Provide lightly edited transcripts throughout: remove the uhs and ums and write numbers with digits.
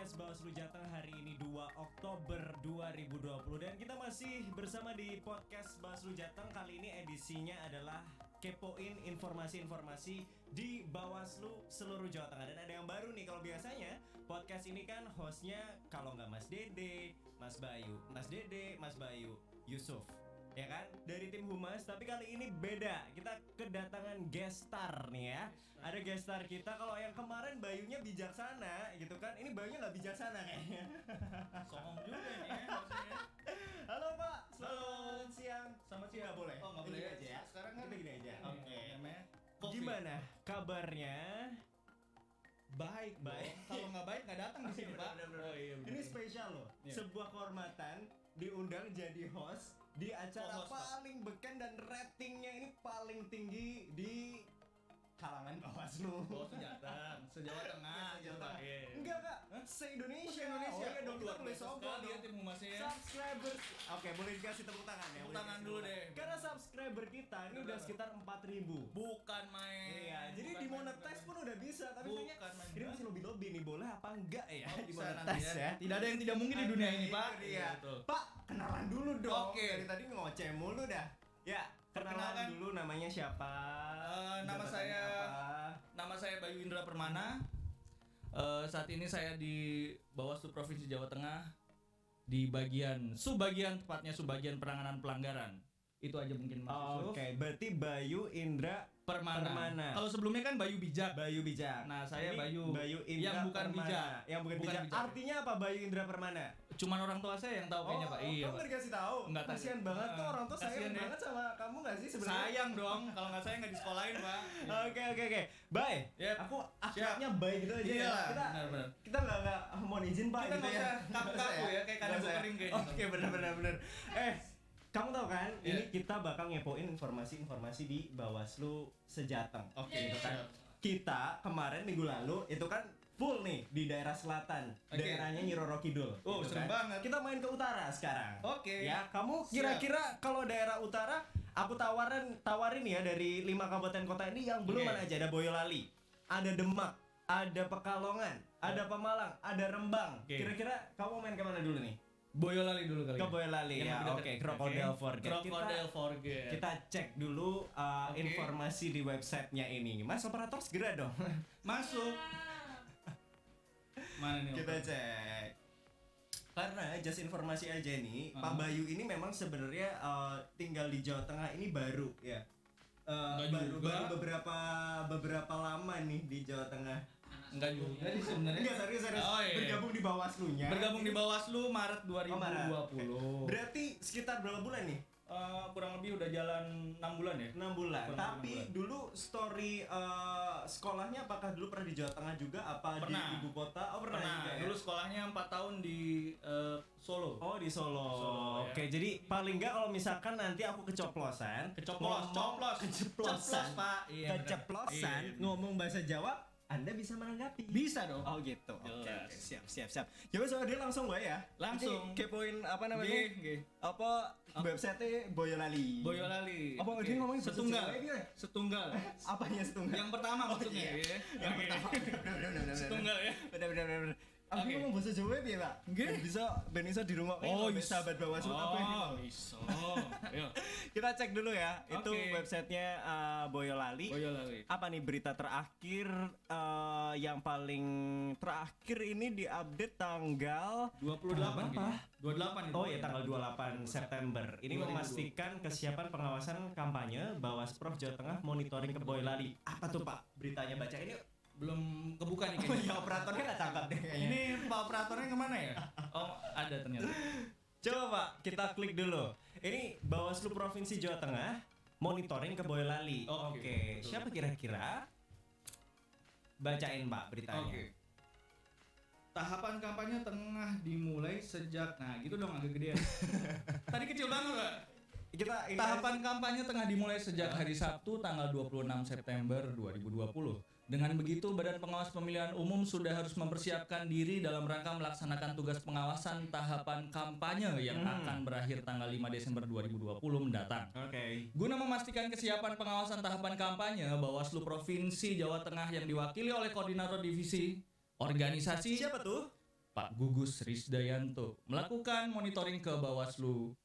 podcast Bawaslu Jateng hari ini 2 Oktober 2020 dan kita masih bersama di podcast Bawaslu Jateng. Kali ini edisinya adalah kepoin informasi-informasi di Bawaslu seluruh Jawa Tengah. Dan ada yang baru nih, kalau biasanya podcast ini kan hostnya kalau nggak Mas Dede, Mas Bayu, Mas Dede, Mas Bayu, Yusuf, ya kan, dari tim Humas. Tapi kali ini beda, kita kedatangan guest star nih ya. Ada guest star kita. Kalau yang kemarin Bayunya bijaksana gitu kan, ini Bayunya nggak bijaksana kayaknya. Songong juga nih ya maksudnya. Halo Pak, selamat siang. Selamat siang. Nggak boleh? Oh nggak boleh Gini aja ya. Sekarang kan Kita gini aja. Oke. Namanya COVID. Gimana kabarnya? Baik, baik. Kalau nggak baik nggak datang di sini Pak. Bener-bener. Oh iya. Ini spesial loh. Iya. Sebuah kehormatan diundang jadi host di acara Oh, host, Pak. paling beken dan ratingnya ini paling tinggi di kalangan Bawaslu. Oh Jateng, se-Jawa Tengah. Iya, Pak. Iya. Enggak kak, se-Indonesia. Se-Indonesia. Oh iya dong, kita Luar boleh biasa sombong sekali ya dong. tim Humasnya ya. Subscribers. Oke, boleh dikasih tepuk tangan ya. Tepuk boleh tangan dikasih dulu tepuk deh. tangan. Karena subscriber kita ini udah sekitar 4.000. Bukan main. Iya, jadi Bukan dimonetize main. pun udah bisa, tapi Bukan kayaknya main. ini masih lobby-lobby nih, boleh apa enggak ya Oh, bisa dimonetize nanti ya? Tidak ada yang tidak mungkin di dunia ini Pak. Iya. Iya, betul. Pak, kenalan dulu dong. Oke. Dari tadi ngoceh mulu dah. Ya, kenalan Perkenalkan. dulu, namanya siapa? Nama Jabatannya apa? Nama saya Bayu Indra Permana. Saat ini saya di Bawaslu Provinsi Jawa Tengah di subbagian penanganan pelanggaran. Itu aja mungkin Mas Yusuf. Oke, berarti Bayu Indra Permana. Kalau sebelumnya kan Bayu Bijak. Bayu Bijak. Nah, saya Ini Bayu Indra yang bukan Permana. bijak. Yang bukan Bukan bijak. bijak. Artinya apa Bayu Indra Permana? Cuman orang tua saya yang tahu kayaknya Pak. Iya kamu Pak. nggak dikasih tahu? Nggak tahu. Kasian banget tuh, orang tuh sayang Kasian ya. banget sama kamu nggak sih sebenarnya? Sayang dong. Kalau nggak saya nggak disekolahin Pak. Oke. Bye. Yep. Aku akhirnya bye gitu aja. Iya, Kita benar. kita nggak mohon izin Pak. Kita gitu nggak ya. usah kaku-kaku ya, kayak kandang Nggak usah. kering kayaknya. Oke, benar. Kamu tahu kan, Iya. ini kita bakal ngepoin informasi-informasi di Bawaslu Sejateng. Oke, gitu kan. siap. Kita kemarin minggu lalu itu kan full nih di daerah selatan, Oke. daerahnya Nyi Roro Kidul. Oh, gitu seru kan. banget. Kita main ke utara sekarang. Oke. Ya, kamu Siap. kira-kira kalau daerah utara, aku tawarin ya dari 5 kabupaten kota ini yang belum Oke. mana aja. Ada Boyolali, ada Demak, ada Pekalongan, ada Pemalang, ada Rembang. Oke. Kira-kira kamu main kemana dulu nih? Boyolali dulu kali. Ke Boyolali Yang ya, lebih dekat. oke. Crocodile Forget. Crocodile Forget. Kita cek dulu Oke. informasi di websitenya ini. Mas operator segera dong. Masuk. Mana nih? Kita Pak? cek. Karena just informasi aja nih, Pak Uh-huh. Bayu ini memang sebenarnya tinggal di Jawa Tengah ini baru ya. Enggak Baru juga. beberapa lama nih di Jawa Tengah. Enggak juga sih sebenarnya. Enggak, serius. Oh, iya. Bergabung di Bawaslu-nya. Bergabung di Bawaslu Maret 2020. Berarti sekitar berapa bulan nih? Kurang lebih udah jalan 6 bulan ya. 6 bulan. Kurang Tapi lebih 6 bulan. dulu story sekolahnya apakah dulu pernah di Jawa Tengah juga apa Pernah. di ibu kota? Oh, pernah juga ya? Dulu sekolahnya 4 tahun di Solo. Oh, di Solo. Solo, ya. Oke, jadi paling nggak kalau misalkan nanti aku keceplosan, Keceplos, keceplosan, Pak. Iya, benar. keceplosan Iya. ngomong bahasa Jawa, Anda bisa menanggapi. Bisa dong. Oh gitu. Oke, Jelas. siap. Coba soal dia langsung gue ya. Langsung. Ini kepoin apa namanya? Nggih. Apa website Boyolali. Boyolali. Apa Oke. dia ngomongin bahasa setunggal? Jawa dia? Setunggal. Apanya setunggal? Yang pertama maksudnya iya. ya. Yang Oke. pertama. Bener. Setunggal ya. Bener. Aku Oke. ngomong bahasa Jawa ya, Pak? Nggih. Ben bisa di rumah. Sahabat Bawaslu apa ini? Oh, bisa. Ayo. Kita cek dulu ya. Itu Oke. websitenya Boyolali. Boyolali. Apa nih berita terakhir yang paling terakhir ini diupdate tanggal 28 berapa? 28 itu. Oh ya, tanggal 28 September. Ini 2020. memastikan kesiapan pengawasan kampanye Bawasprov Jawa Tengah monitoring ke Boyolali. Apa tuh Pak? Beritanya baca ini. Belum kebuka nih Oh kayaknya. iya, operatornya nggak tangkap deh kayaknya. Ini Pak operatornya kemana ya? Oh, ada ternyata. Coba Pak, kita klik dulu. Ini Bawaslu Provinsi Jawa Tengah monitoring ke Boyolali. Oke, Oke. betul. Siapa kira-kira? Bacain Pak beritanya. Oke. Tahapan kampanye tengah dimulai sejak, nah gitu dong agak gedean. Tadi kecil banget Pak. Kita ini Tahapan kampanye tengah dimulai sejak hari Sabtu tanggal 26 September 2020. Dengan begitu, Badan Pengawas Pemilihan Umum sudah harus mempersiapkan diri dalam rangka melaksanakan tugas pengawasan tahapan kampanye yang akan berakhir tanggal 5 Desember 2020 mendatang. Oke. Guna memastikan kesiapan pengawasan tahapan kampanye, Bawaslu Provinsi Jawa Tengah yang diwakili oleh Koordinator Divisi Organisasi Siapa tuh? Pak Gugus Risdayanto melakukan monitoring ke Bawaslu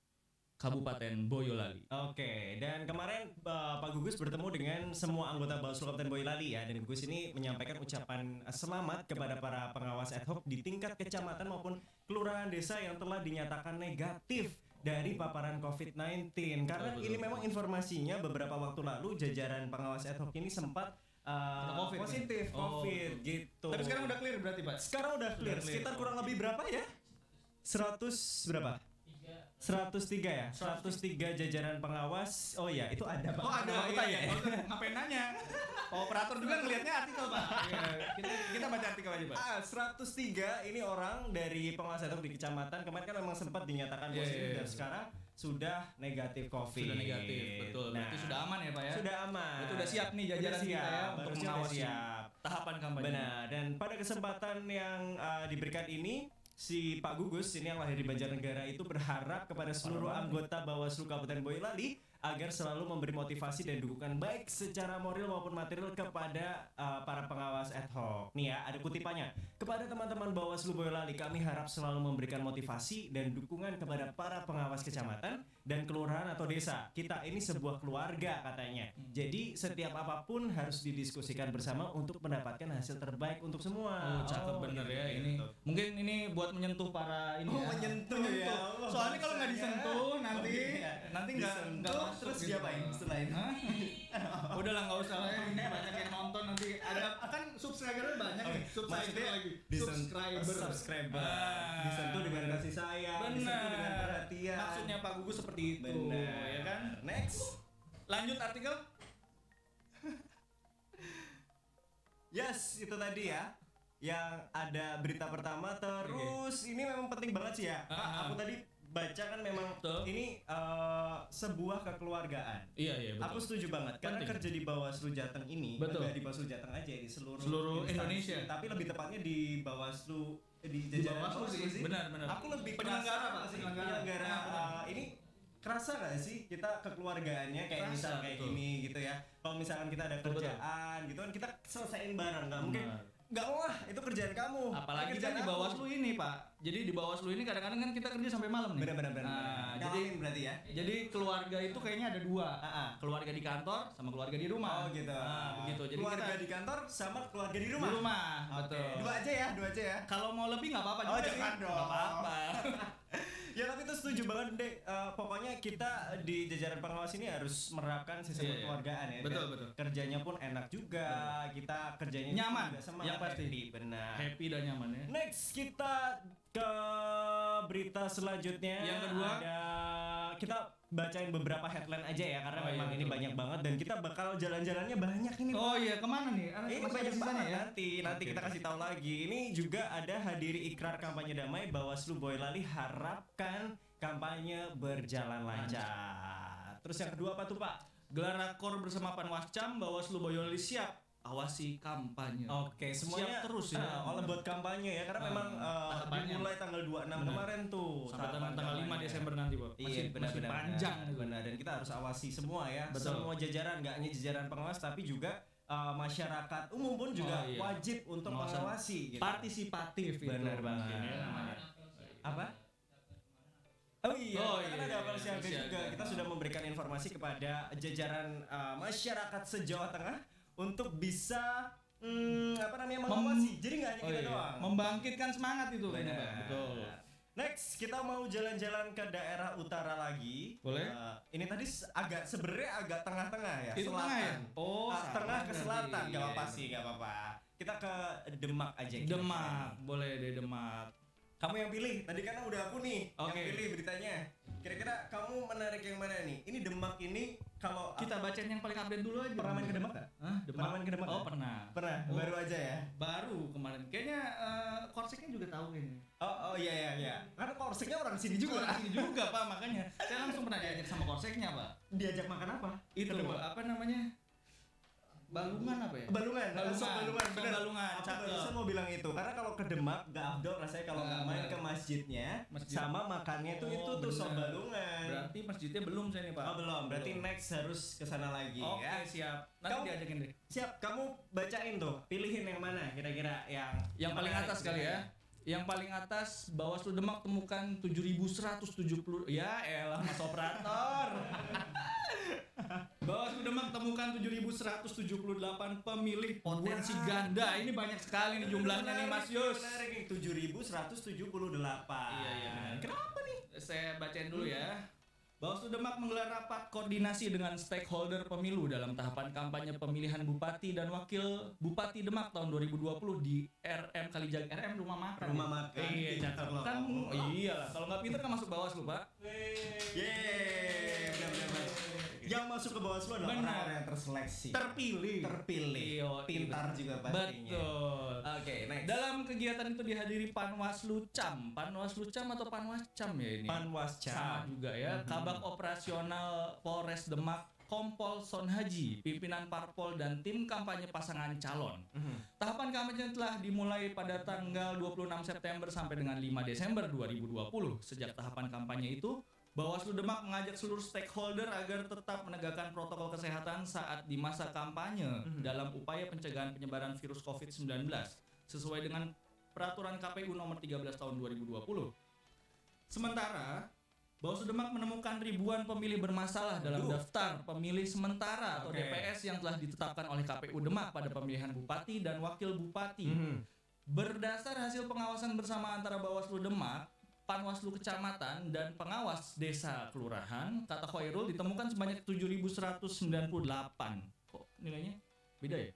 Kabupaten Boyolali. Oke, dan kemarin Pak Gugus bertemu dengan semua anggota Bawaslu Kabupaten Boyolali ya, dan Gugus ini menyampaikan ucapan selamat kepada para pengawas ad hoc di tingkat kecamatan maupun kelurahan desa yang telah dinyatakan negatif dari paparan COVID-19. Karena ini memang informasinya beberapa waktu lalu jajaran pengawas ad hoc ini sempat COVID, positif COVID gitu. Tapi sekarang udah clear berarti, Pak? Sekarang udah clear. Sekitar kurang lebih berapa ya? 100 berapa? 103 ya? 103 jajaran pengawas. Oh ya, itu ada Pak. Oh ada, ya. Ngapain nanya? Operator juga ngelihatnya artikel, Pak. Kita baca artikel aja, Pak. 103 ini orang dari pengawas ad hoc di kecamatan. Kemarin kan memang sempat dinyatakan positif dan sekarang sudah negatif COVID. Sudah negatif, betul. Berarti sudah aman ya, Pak ya? Sudah aman. Itu udah siap nih jajaran kita ya untuk mengawasi tahapan kampanye. Benar. Dan pada kesempatan yang diberikan ini, si Pak Gugus ini yang lahir di Banjarnegara itu berharap kepada seluruh anggota Bawaslu Kabupaten Boyolali agar selalu memberi motivasi dan dukungan baik secara moral maupun material kepada para pengawas ad hoc. Nih ya, ada kutipannya. Kepada teman-teman Bawaslu Boyolali, kami harap selalu memberikan motivasi dan dukungan kepada para pengawas kecamatan dan kelurahan atau desa. Kita ini sebuah keluarga katanya. Jadi setiap apapun harus didiskusikan bersama untuk mendapatkan hasil terbaik untuk semua. Oh, cakep bener ya ini. Mungkin ini buat menyentuh para ini ya. Menyentuh ya. Soalnya kalau nggak disentuh nanti nggak terus gitu. diapain setelah ini? Udahlah nggak usah lah ya, ini banyak yang nonton nanti ada kan subscriber banyak nih. Maksudnya lagi. Subscriber. Disentuh dengan kasih sayang, disentuh dengan perhatian. Maksudnya Pak Gugus seperti itu. Benar. Ya kan? Next. Lanjut artikel. Yes, itu tadi ya. Yang ada berita pertama terus ini memang penting banget sih ya. Aku tadi baca kan memang ini sebuah kekeluargaan. Iya betul. Aku setuju banget karena kerja di Bawaslu Jateng ini enggak di Bawaslu Jateng aja di seluruh Indonesia. Tapi lebih tepatnya di Bawaslu di jajaran Bawaslu sih. Benar. Aku lebih penyelenggara Pak, penyelenggara ini kerasa gak sih kita kekeluargaannya kayak misal kayak gini gitu ya. Kalau misalkan kita ada kerjaan gitu kan kita selesaiin bareng, nggak mungkin nggak wah itu kerjaan kamu. Apalagi kan di Bawaslu ini Pak. Jadi di Bawaslu ini kadang-kadang kan kita kerja sampai malam nih. Benar. Jadi berarti ya. Jadi keluarga itu kayaknya ada dua. Keluarga di kantor sama keluarga di rumah. Oh gitu. Begitu. Jadi keluarga kita di kantor sama keluarga di rumah. Di rumah. Betul. Dua aja ya. Kalau mau lebih nggak apa-apa juga. Jangan dong. Nggak apa-apa. Ya tapi itu setuju banget deh. Pokoknya kita di jajaran pengawas ini harus menerapkan sistem kekeluargaan ya. Betul. Kerjanya pun enak juga. Kita kerjanya nyaman. Juga semangat. Yang pasti. Benar. Happy dan nyaman ya. Next kita ke berita selanjutnya. Yang kedua kita bacain beberapa headline aja ya karena memang ini banyak banget dan kita bakal jalan-jalannya banyak ini. Oh iya, kemana nih? Ini banyak banget ya. Nanti kita kasih tahu lagi. Ini juga ada hadiri ikrar kampanye damai Bawaslu Boyolali harapkan kampanye berjalan lancar. Terus yang kedua apa tuh Pak? Gelar rakor bersama Panwascam Bawaslu Boyolali siap awasi kampanye. Oke, semuanya siap terus ya. All about kampanye ya karena memang dimulai tanggal 26 kemarin tuh sampai tanggal 5 Desember nanti, Pak. Masih panjang benar dan kita harus awasi semua ya. Semua jajaran, enggak hanya jajaran pengawas tapi juga masyarakat umum pun juga wajib untuk mengawasi gitu. Partisipatif itu. Benar banget. Apa? Oh iya, kan ada apel siaga juga. Kita sudah memberikan informasi kepada jajaran masyarakat se-Jawa Tengah untuk bisa mengawasi. Jadi nggak hanya kita doang. Membangkitkan semangat itu kayaknya, Pak. Betul. Next, kita mau jalan-jalan ke daerah utara lagi. Boleh? Ini tadi sebenarnya agak tengah-tengah ya. Itu selatan. tengah ya? Oh, tengah ke selatan. Gak apa-apa sih, gak apa-apa. Kita ke Demak aja. Demak, boleh deh Demak. Kamu yang pilih. Tadi kan udah aku nih yang Oke. pilih beritanya. Kira-kira kamu menarik yang mana nih? Ini Demak ini kalau Kita bacain yang paling update dulu aja. pernah main ke Demak nggak? Hah? Pernah main ke Demak? Oh, pernah. Pernah. Oh. Baru aja ya. Baru kemarin. Kayaknya Korseknya juga tahu kayaknya. Oh iya. Karena korseknya orang sini juga. Orang sini juga, Pak, makanya. Saya langsung pernah diajak sama Korseknya, Pak. Diajak makan apa? Itu apa namanya? Balungan apa ya? Balungan. Bener. Balungan. Aku barusan mau bilang itu karena kalau ke Demak gak afdol rasanya kalau nggak main ke masjidnya sama makannya tuh tuh sop balungan. Berarti masjidnya belum saya nih, Pak. Oh belum. Berarti next harus ke sana lagi ya. Oke, siap. Nanti diajakin deh. Siap. Kamu bacain tuh. Pilihin yang mana kira-kira yang Paling atas kali ya. Yang paling atas Bawaslu Demak temukan 7.170. Ya elah Mas operator. Bawaslu Demak temukan 7.178 pemilih potensi ganda. Ini banyak sekali nih jumlahnya nih Mas Yus. Menarik nih 7.178. Iya. Kenapa nih? Saya bacain dulu ya. Bawaslu Demak menggelar rapat koordinasi dengan stakeholder pemilu dalam tahapan kampanye pemilihan Bupati dan Wakil Bupati Demak tahun 2020 di RM Kalijaga. RM rumah makan. Rumah makan. Iya, catat kan. Iyalah, kalau nggak pinter kan masuk Bawaslu, Pak. Yeay. Benar-benar. Yang masuk ke Bawaslu adalah orang-orang yang terseleksi. Terpilih. Iya, pintar juga pastinya. Betul. Oke, next. Dalam kegiatan itu dihadiri Panwaslu Cam atau Panwascam ya ini. Panwascam. Sama juga ya. Kabak Operasional Polres Demak Kompol Son Haji, pimpinan parpol dan tim kampanye pasangan calon. Tahapan kampanye telah dimulai pada tanggal 26 September sampai dengan 5 Desember 2020. Sejak tahapan kampanye itu, Bawaslu Demak mengajak seluruh stakeholder agar tetap menegakkan protokol kesehatan saat di masa kampanye dalam upaya pencegahan penyebaran virus COVID-19 sesuai dengan peraturan KPU nomor 13 tahun 2020. Sementara, Bawaslu Demak menemukan ribuan pemilih bermasalah dalam daftar pemilih sementara atau DPS yang telah ditetapkan oleh KPU Demak pada pemilihan bupati dan wakil bupati. Berdasar hasil pengawasan bersama antara Bawaslu Demak, Panwaslu Kecamatan dan pengawas desa kelurahan, kata Khairul ditemukan sebanyak 7.198. Kok nilainya beda ya?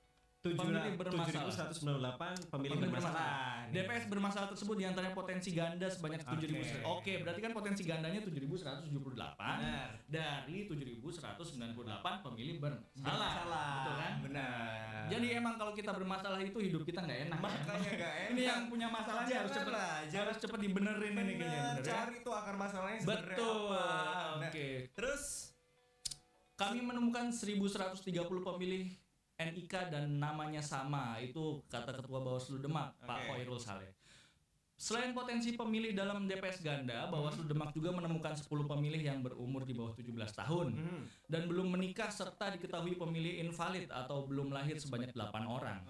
Pemilih bermasalah. 7.198 pemilih bermasalah. DPS bermasalah tersebut diantaranya potensi ganda sebanyak 7.000. Oke, berarti kan potensi gandanya 7.178 dari 7.198 pemilih bermasalah. Betul kan? Benar. Jadi emang kalau kita bermasalah itu hidup kita nggak enak. Makanya nggak enak. Ini yang punya masalahnya harus cepet dibenerin ini kayaknya. Bener, cari tuh akar masalahnya sebenarnya betul. apa. Oke. Terus kami menemukan 1.130 pemilih NIK dan namanya sama, itu kata Ketua Bawaslu Demak, Pak Khairul Saleh. Selain potensi pemilih dalam DPS ganda, Bawaslu Demak juga menemukan 10 pemilih yang berumur di bawah 17 tahun dan belum menikah serta diketahui pemilih invalid atau belum lahir sebanyak 8 orang.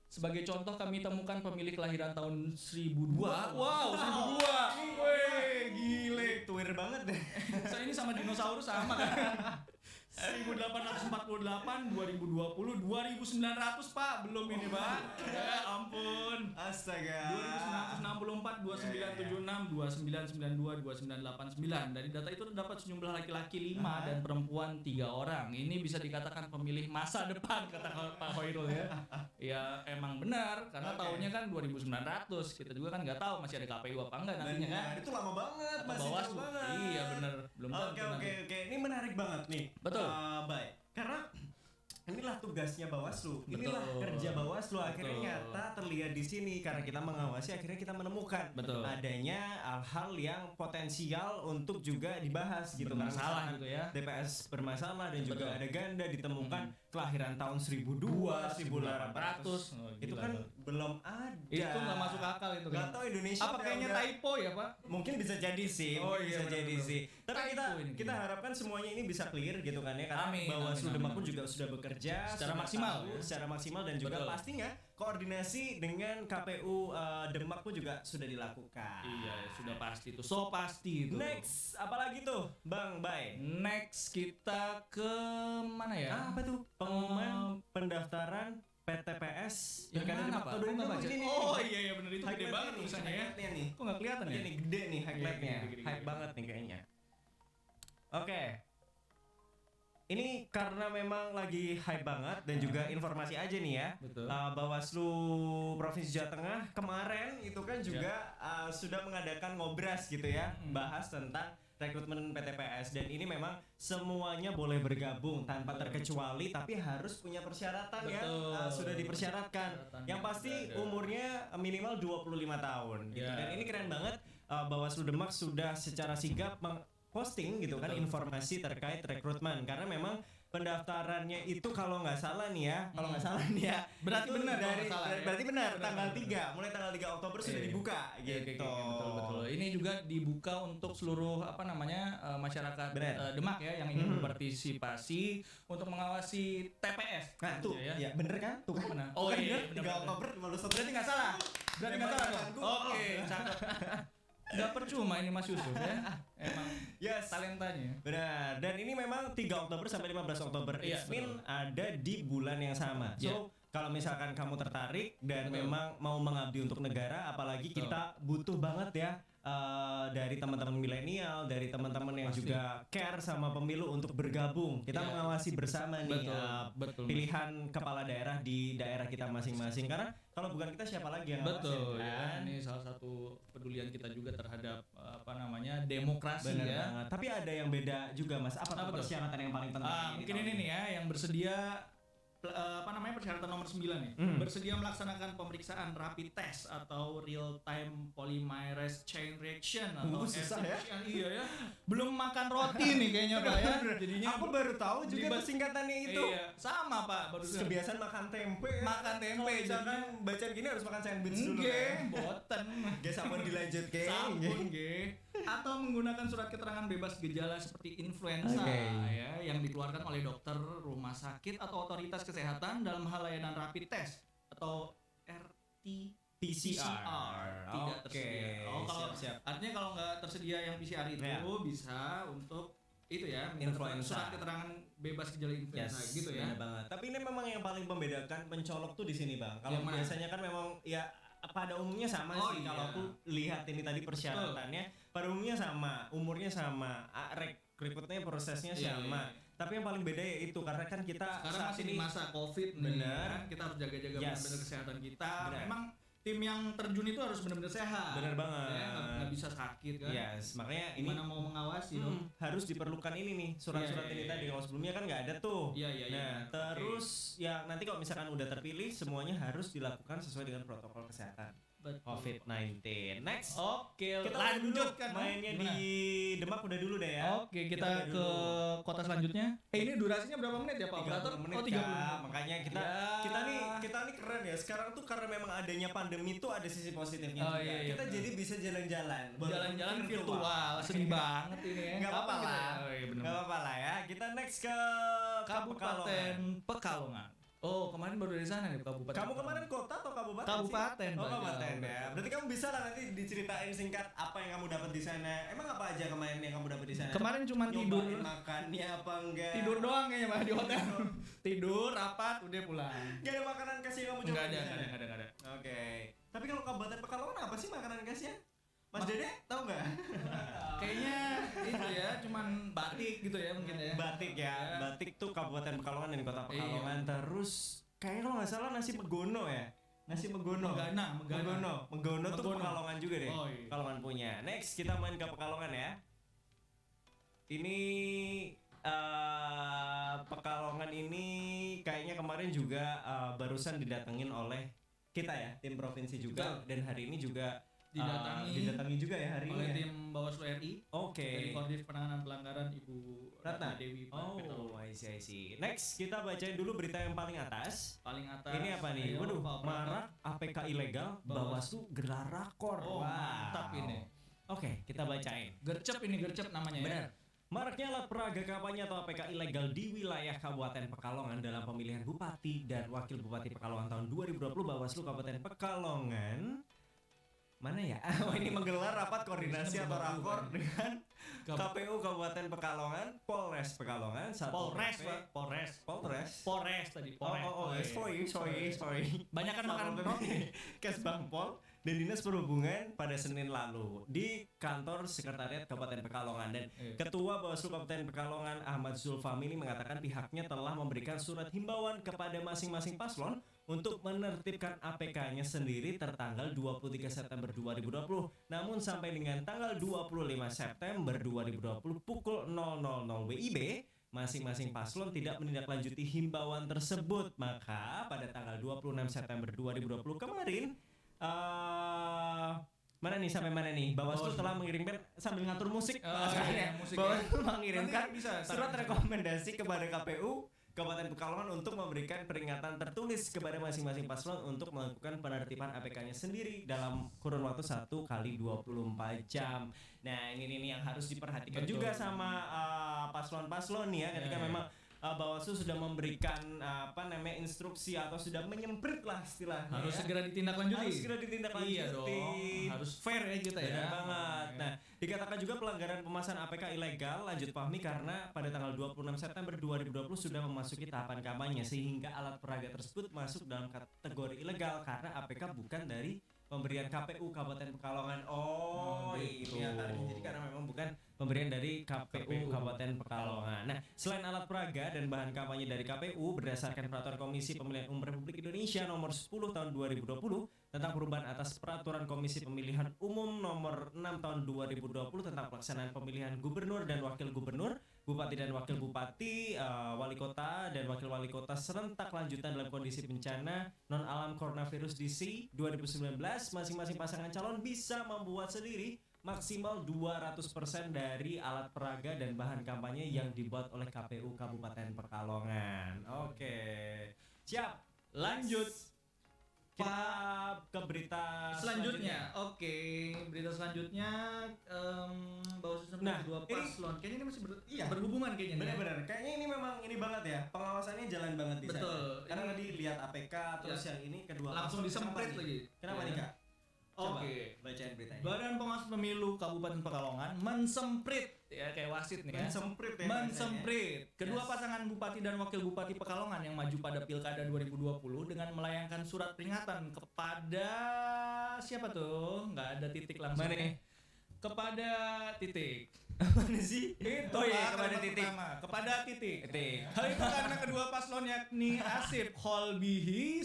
Sebagai contoh kami temukan pemilih kelahiran tahun 1002. Wow, 1002. Wih, gile. Tuir banget deh. Saya ini sama dinosaurus sama kan. 1848, 2020, 2900 Pak, belum ini Pak. Ya ampun. Astaga. 2964, 2976, 2992, 2989. Dari data itu terdapat sejumlah laki-laki 5 dan perempuan 3 orang. Ini bisa dikatakan pemilih masa depan kata Pak Khairul ya. Ya emang benar karena tahunnya kan 2900. Kita juga kan nggak tahu masih ada KPU apa enggak nantinya kan. Itu lama banget, Atau masih Bawaslu. banget. Iya benar, belum tahu. Oke. Ini menarik banget nih. Betul. Baik. Karena inilah tugasnya Bawaslu. Betul. Inilah kerja Bawaslu. Akhirnya nyata terlihat di sini karena kita mengawasi. Akhirnya kita menemukan adanya hal-hal yang potensial untuk juga dibahas gitu. Bermasalah gitu ya. DPS bermasalah dan juga ada ganda ditemukan kelahiran tahun 1002, 1800. Itu kan belum ada. Itu nggak masuk akal itu kan. Gak tahu Indonesia. Apa kayaknya typo ya Pak? Mungkin bisa jadi sih. Bisa jadi sih. Tapi kita harapkan semuanya ini bisa clear gitu kan ya. Karena Bawaslu Demak pun juga sudah bekerja secara maksimal dan juga pastinya koordinasi dengan KPU Demak pun juga sudah dilakukan. Iya, sudah pasti itu. So pasti itu. Next, apalagi tuh, Bang Bay? Next kita ke mana ya? Apa tuh? Pengumuman pendaftaran PTPS yang mana Pak? Oh iya benar itu gede banget tulisannya ya. Nih. Kok nggak kelihatan ya? Ini gede nih highlightnya. Hype banget nih kayaknya. Oke. Ini karena memang lagi hype banget dan juga informasi aja nih ya. Bawaslu Provinsi Jawa Tengah kemarin itu kan juga sudah mengadakan ngobras gitu ya, bahas tentang rekrutmen PTPS dan ini memang semuanya boleh bergabung tanpa terkecuali tapi harus punya persyaratan ya. Sudah dipersyaratkan. Yang pasti umurnya minimal 25 tahun gitu. Dan ini keren banget, Bawaslu Demak sudah secara sigap posting gitu kan informasi terkait rekrutmen karena memang pendaftarannya itu kalau nggak salah nih ya berarti benar berarti benar tanggal 3 mulai tanggal 3 Oktober sudah dibuka gitu. Betul. Ini juga dibuka untuk seluruh masyarakat Demak ya yang ingin berpartisipasi untuk mengawasi TPS. Nah tuh ya bener kan? Tuh kan Mana? Oh kan iya, bener 3 Oktober 15 berarti nggak salah. Oke, cakep. Nggak percuma ini Mas Yusuf ya. Emang talentanya. Benar. Dan ini memang 3 Oktober sampai 15 Oktober. It mean ada di bulan yang sama. So kalau misalkan kamu tertarik dan memang mau mengabdi untuk negara, apalagi kita butuh banget ya dari teman-teman milenial, dari teman-teman yang juga care sama pemilu untuk bergabung. Kita mengawasi bersama nih pilihan kepala daerah di daerah kita masing-masing. Karena kalau bukan kita siapa lagi yang ngawasin kan? Ini salah satu kepedulian kita juga terhadap demokrasi. Bener ya. banget. Tapi ada yang beda juga Mas. Apa persyaratan yang paling penting? Mungkin ini nih ya yang bersedia persyaratan nomor 9 nih. Bersedia melaksanakan pemeriksaan rapid test atau real time polymerase chain reaction atau susah ya? Iya ya. Belum makan roti nih kayaknya Pak ya. Jadinya aku baru tahu juga singkatannya itu. Iya, sama Pak, baru kebiasaan makan tempe. Makan tempe. Jangan bacaan gini harus makan sandwich dulu. Nggih, boten. Nggih sampun dilanjut ke. Sampun nggih. Atau menggunakan surat keterangan bebas gejala seperti influenza ya yang dikeluarkan oleh dokter, rumah sakit atau otoritas kesehatan dalam hal layanan rapid test atau RT-PCR tidak tersedia. Siap. Artinya kalau nggak tersedia yang PCR itu bisa untuk itu ya influenza. Surat keterangan bebas gejala influenza gitu ya. Benar banget. Tapi ini memang yang paling membedakan pencolok tuh di sini Bang. Kalau biasanya kan memang ya pada umumnya sama sih. Kalau aku lihat ini tadi persyaratannya pada umumnya sama, umurnya sama, rekrutnya prosesnya sama. Tapi yang paling beda ya itu karena kan kita sekarang masih di masa Covid nih, kan kita harus jaga-jaga benar-benar kesehatan kita. Memang tim yang terjun itu harus benar-benar sehat. Benar banget. Ya, nggak bisa sakit kan. Makanya ini gimana mau mengawasi dong? Harus diperlukan ini nih surat-surat ini tadi. Kalau sebelumnya kan nggak ada tuh. Terus ya nanti kalau misalkan udah terpilih semuanya harus dilakukan sesuai dengan protokol kesehatan. COVID-19. Next. Oke, kita lanjutkan mainnya di Demak udah dulu deh ya. Oke, kita ke kota selanjutnya. Ini durasinya berapa menit ya Pak Operator? 30 menit. Makanya kita nih keren ya. Sekarang tuh karena memang adanya pandemi tuh ada sisi positifnya juga. Kita jadi bisa jalan-jalan. Jalan-jalan virtual. Sedih banget ini ya. Enggak apa-apa lah. Enggak apa-apa lah ya. Kita next ke Kabupaten Pekalongan. Oh, kemarin baru dari sana nih kabupaten. Kamu kemarin kota atau kabupaten? Kabupaten. Oh, kabupaten ya. Berarti kamu bisa lah nanti diceritain singkat apa yang kamu dapat di sana. Emang apa aja kemarin yang kamu dapat di sana? Kemarin cuma tidur, makannya apa enggak? Tidur doang kayaknya Pak di hotel. Tidur, rapat, udah pulang. Gak ada makanan khas yang kamu coba? Enggak ada. Oke. Tapi kalau Kabupaten Pekalongan apa sih makanan khasnya? Mas Dede tahu nggak? Kayaknya itu ya, cuman batik gitu ya mungkin ya. Batik ya. Batik tuh Kabupaten Pekalongan dan Kota Pekalongan. Terus kayaknya kalau nggak salah nasi megono ya. Nasi megono. Megono tuh Pekalongan juga deh. Pekalongan punya. Next kita main ke Pekalongan ya. Ini Pekalongan ini kayaknya kemarin juga barusan didatengin oleh kita ya, tim provinsi juga. Dan hari ini juga didatangi juga ya hari oleh ini tim Bawaslu RI. Dari Koordinasi Penanganan Pelanggaran Ibu Ratna Dewi. I see. Next kita bacain dulu berita yang paling atas. Ini apa nih? Waduh, marak APK ilegal, Bawaslu gelar rakor. Mantap ini. Oke, kita bacain. Gercep namanya. Benar. Maraknya alat peraga kampanye atau APK ilegal di wilayah Kabupaten Pekalongan dalam pemilihan Bupati dan Wakil Bupati Pekalongan tahun 2020. Bawaslu Kabupaten Pekalongan mana ya? Ini menggelar rapat koordinasi atau rakor dengan KPU Kabupaten Pekalongan, Polres Pekalongan, Polres tadi. Sorry. Banyak kan makan roti. Kesbangpol dan Dinas Perhubungan pada Senin lalu di kantor Sekretariat Kabupaten Pekalongan. Dan Ketua Bawaslu Kabupaten Pekalongan Ahmad Zulfami ini mengatakan pihaknya telah memberikan surat himbauan kepada masing-masing paslon untuk menertibkan APK-nya sendiri tertanggal 23 September 2020. Namun sampai dengan tanggal 25 September 2020 pukul 000 WIB, masing-masing paslon tidak menindaklanjuti himbauan tersebut. Maka pada tanggal 26 September 2020 kemarin sampai mana nih? Bawaslu telah mengirimkan sambil ngatur musik. Bawaslu mengirimkan surat rekomendasi kepada KPU Kabupaten Pekalongan untuk memberikan peringatan tertulis kepada masing-masing paslon untuk melakukan penertiban APK-nya sendiri dalam kurun waktu 1 kali 24 jam. Nah, ini yang harus diperhatikan juga sama paslon-paslon nih ya, ketika memang Bawaslu sudah memberikan instruksi atau sudah menyemprit lah istilahnya. Harus ya. segera ditindaklanjuti. Harus segera ditindaklanjuti. Iya dong. Harus fair ya kita ya. Benar banget. Nah, dikatakan juga pelanggaran pemasangan APK ilegal, lanjut Fahmi, karena pada tanggal 26 September 2020 sudah memasuki tahapan kampanye sehingga alat peraga tersebut masuk dalam kategori ilegal karena APK bukan dari pemberian KPU Kabupaten Pekalongan. Gitu. Ini antaranya jadi karena memang bukan pemberian dari KPU Kabupaten Pekalongan. Nah, selain alat peraga dan bahan kampanye dari KPU berdasarkan peraturan Komisi Pemilihan Umum Republik Indonesia nomor 10 tahun 2020 tentang perubahan atas peraturan Komisi Pemilihan Umum nomor 6 tahun 2020 tentang pelaksanaan pemilihan gubernur dan wakil gubernur, bupati dan wakil bupati, wali kota dan wakil wali kota serentak lanjutan dalam kondisi bencana non alam coronavirus DC 2019, masing-masing pasangan calon bisa membuat sendiri maksimal 200% dari alat peraga dan bahan kampanye yang dibuat oleh KPU Kabupaten Pekalongan. Oke. Siap. Lanjut. Kita ke berita Selanjutnya. Oke, berita selanjutnya Bawaslu Nah, dua ini- paslon. Kayaknya ini masih Iya. berhubungan kayaknya. nih. Benar-benar. Kayaknya ini memang ini banget ya. Pengawasannya jalan banget di sana. Betul. Karena Ini- tadi lihat APK terus yang ini kedua Langsung paslon. disemprit Kenapa nih? lagi. Kenapa Ya. nih, Kak? Coba Oke. bacain beritanya. Badan Pengawas Pemilu Kabupaten Pekalongan mensemprit ya kayak wasit nih ya. Mensemprit ya. Mensemprit kedua Yes. pasangan bupati dan wakil bupati Pekalongan yang maju pada Pilkada 2020 dengan melayangkan surat peringatan kepada siapa tuh? Nggak ada titik langsung. Mana nih? Kepada titik. Mana sih? Itu Oh iya, Pak, kepada kalimat titik. pertama. Kepada titik. Titik. Hal itu karena kedua paslon yakni Asif Holbihi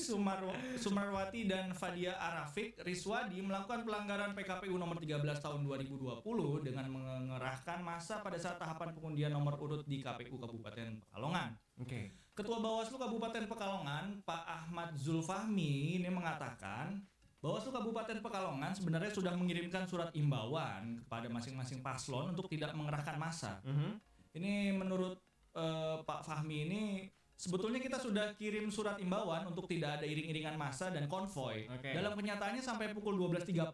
Sumarwati dan Fadia Arafik Riswadi melakukan pelanggaran PKPU nomor 13 tahun 2020 dengan mengerahkan massa pada saat tahapan pengundian nomor urut di KPU Kabupaten Pekalongan. Oke. Ketua Bawaslu Kabupaten Pekalongan, Pak Ahmad Zulfahmi ini mengatakan Bawaslu Kabupaten Pekalongan sebenarnya sudah mengirimkan surat imbauan kepada masing-masing paslon untuk tidak mengerahkan massa. Ini menurut Pak Fahmi ini sebetulnya kita sudah kirim surat imbauan untuk tidak ada iring-iringan massa dan konvoy. Oke. Dalam kenyataannya sampai pukul 12.30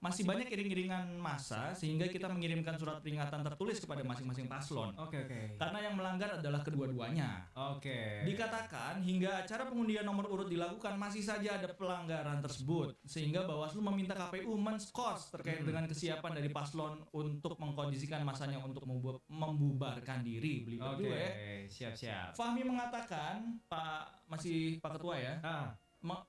masih banyak iring-iringan massa sehingga kita mengirimkan surat peringatan tertulis kepada masing-masing paslon. Oke. Karena yang melanggar adalah kedua-duanya. Oke. Dikatakan hingga acara pengundian nomor urut dilakukan masih saja ada pelanggaran tersebut sehingga Bawaslu meminta KPU menskos terkait dengan kesiapan dari paslon untuk mengkondisikan masanya untuk membubarkan diri. Beli Oke. berdua ya. Siap-siap. Fahmi mengatakan Pak Ketua ya. Pak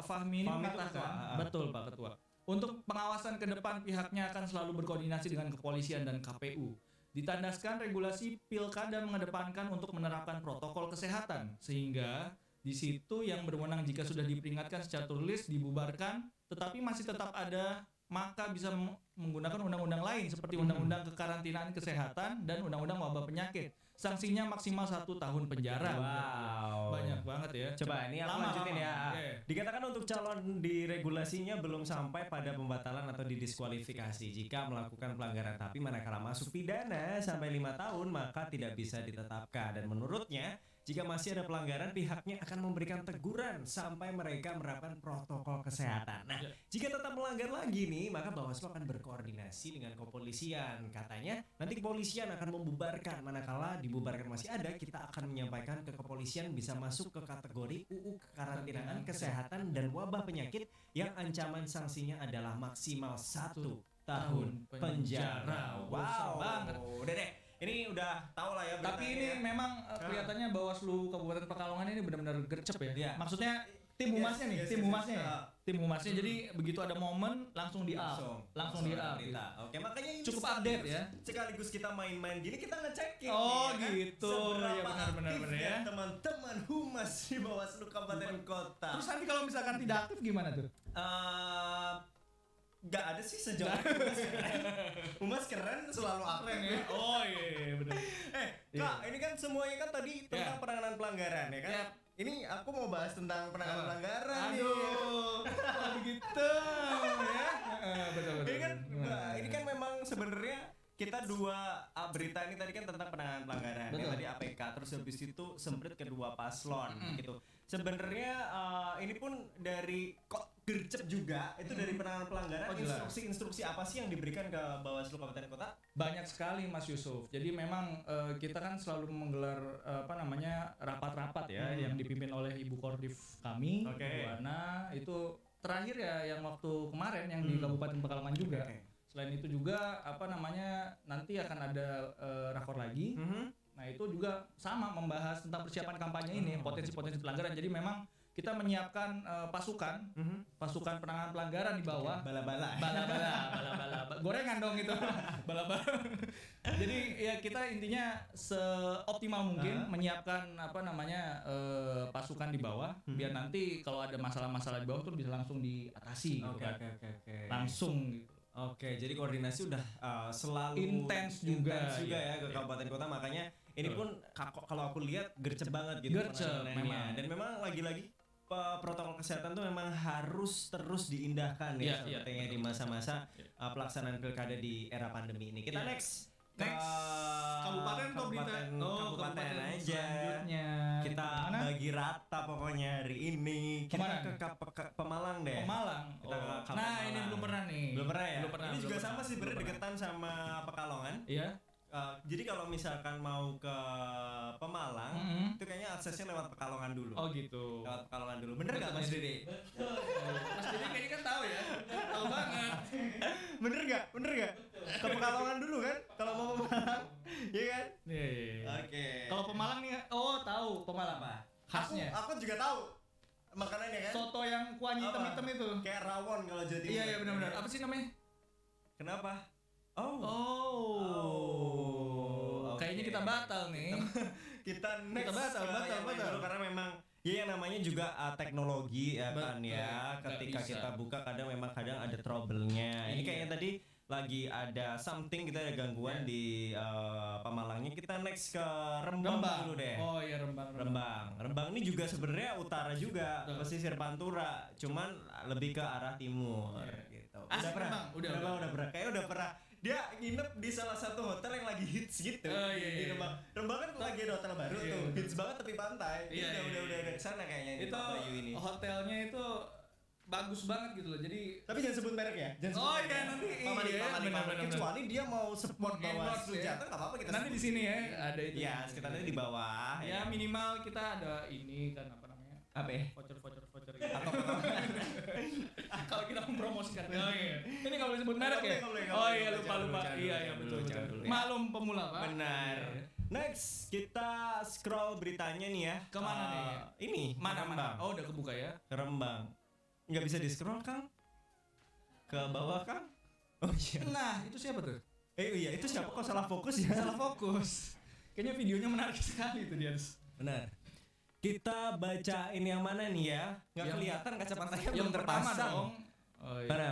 Fahmi ini Fahmi itu mengatakan ketua. betul Pak Ketua. Untuk pengawasan ke depan pihaknya akan selalu berkoordinasi dengan kepolisian dan KPU. Ditandaskan regulasi pilkada mengedepankan untuk menerapkan protokol kesehatan sehingga di situ yang berwenang jika sudah diperingatkan secara tertulis dibubarkan tetapi masih tetap ada maka bisa menggunakan undang-undang lain seperti undang-undang kekarantinaan kesehatan dan undang-undang wabah penyakit. Sanksinya maksimal 1 tahun penjara. Wow. Banyak banget ya. Coba ini aku lanjutin ya. Oke. Dikatakan untuk calon di regulasinya belum sampai pada pembatalan atau didiskualifikasi jika melakukan pelanggaran, tapi manakala masuk pidana sampai 5 tahun maka tidak bisa ditetapkan, dan menurutnya jika masih ada pelanggaran pihaknya akan memberikan teguran sampai mereka menerapkan protokol kesehatan. Nah, jika tetap melanggar lagi nih maka Bawaslu akan berkoordinasi dengan kepolisian. Katanya nanti kepolisian akan membubarkan, manakala dibubarkan masih ada kita akan menyampaikan ke kepolisian bisa masuk ke kategori UU Kekarantinaan Kesehatan dan Wabah Penyakit yang ancaman sanksinya adalah maksimal 1 tahun penjara. Wow banget. Udah deh, ini udah tahu lah ya. Tapi beritanya ini ya. memang Kelihatannya Bawaslu Kabupaten Pekalongan ini benar-benar gercep ya. Iya. Maksudnya tim humasnya nih, tim humasnya. Tim humasnya jadi begitu ada momen langsung di up. Langsung di up. berita. Oke, makanya ini Cukup sekaligus- update ya. Sekaligus kita main-main gini kita ngecekin. Oh, nih, ya kan? gitu. Seberapa Ya, benar-benar aktifnya ya. teman-teman humas di Bawaslu Kabupaten Kota. Terus nanti kalau misalkan tidak aktif gimana tuh? Gak ada sih sejauh ini humas keren. Humas keren selalu aktif ya. Oh iya benar. Kak, ini kan semuanya kan tadi tentang Ya. penanganan pelanggaran ya kan. Ya. Ini aku mau bahas tentang penanganan pelanggaran nih. Aduh. Oh begitu ya. Betul betul. Ini kan, ini kan memang sebenarnya kita dua berita ini tadi kan tentang penanganan pelanggaran. Yang tadi APK, terus habis itu semprit kedua paslon gitu. Sebenarnya ini pun dari kok gercep juga itu dari penanganan pelanggaran. Instruksi apa sih yang diberikan ke Bawaslu Kabupaten Kota? Banyak sekali Mas Yusuf. Jadi memang kita kan selalu menggelar rapat-rapat ya yang dipimpin oleh Ibu Kordif kami, Bu Ana. Itu terakhir ya yang waktu kemarin yang di Kabupaten Pekalongan juga. Selain itu juga nanti akan ada rakor lagi. Nah itu juga sama membahas tentang persiapan kampanye ini, potensi-potensi pelanggaran. Jadi memang kita menyiapkan pasukan penanganan pelanggaran di bawah. Bala-bala. Gorengan dong itu. Bala-bala. Jadi ya kita intinya seoptimal mungkin menyiapkan pasukan di bawah biar nanti kalau ada masalah-masalah di bawah tuh bisa langsung diatasi gitu kan. Langsung gitu. Oke, jadi koordinasi udah selalu intens juga ya ke kabupaten kota, makanya ini pun kalau aku lihat gercep banget gitu memang. Dan memang lagi-lagi protokol kesehatan tuh memang harus terus diindahkan sepertinya di masa-masa pelaksanaan pilkada di era pandemi ini. Kita next kabupaten aja. Kita bagi rata pokoknya hari ini. Kita ke Pemalang deh. Nah, ini belum pernah nih. Belum pernah ya? Ini juga sama sih berdekatan sama Pekalongan. Iya. Jadi kalau misalkan mau ke Pemalang, itu kayaknya aksesnya lewat Pekalongan dulu. Oh gitu. Lewat Pekalongan dulu. Bener nggak Mas Dede? Betul. Mas Dede kayaknya kan tahu ya. Tahu banget. Bener nggak? Ke Pekalongan dulu kan? Kalau mau Pemalang, iya kan? Iya. Oke. Kalau Pemalang nih, tahu Pemalang. Khasnya. Aku juga tahu makanannya kan. Soto yang kuahnya hitam-hitam itu. Kayak rawon kalau Jawa Timur. Iya benar-benar. Apa sih namanya? Kenapa? Kayaknya kita batal nih. Kita next. Kita batal. Karena memang ya yang namanya juga teknologi ya kan ya. Ketika kita buka kadang ada trouble-nya. Ini kayaknya tadi lagi ada something, kita ada gangguan di Pemalangnya. Kita next ke Rembang dulu deh. Oh iya Rembang. Rembang ini juga sebenarnya utara juga, pesisir Pantura, cuman lebih ke arah timur gitu. Udah pernah. Kayaknya udah pernah. Dia nginep di salah satu hotel yang lagi hits gitu. Di Rembang. Rembang kan lagi ada hotel baru tuh. Hits banget tepi pantai. Udah kesana kayaknya itu ini. Hotelnya itu bagus banget gitu loh. Jadi tapi jangan sebut merek ya. Nanti Paman. Kecuali dia mau support Bawaslu Jateng enggak apa-apa kita. Nanti di sini ya ada itu. Iya, sekitarnya di bawah. Ya minimal kita ada ini kan apa ya? Voucher gitu. Kalau kita mempromosikan. Ini enggak boleh sebut merek ya? Lupa. Iya betul. Maklum pemula, Pak. Benar. Next, kita scroll beritanya nih ya. Kemana nih? Ini mana? Oh, udah kebuka ya. Rembang. Nggak bisa di scroll Kang? Ke bawah Kang? Oh iya. Nah, itu siapa tuh? Iya, itu siapa kok salah fokus ya? Salah fokus. Kayaknya videonya menarik sekali itu dia. Benar. Kita baca ini yang mana nih ya? Nggak kelihatan kacamatanya belum terpasang. Dong. Oh iya. Mana?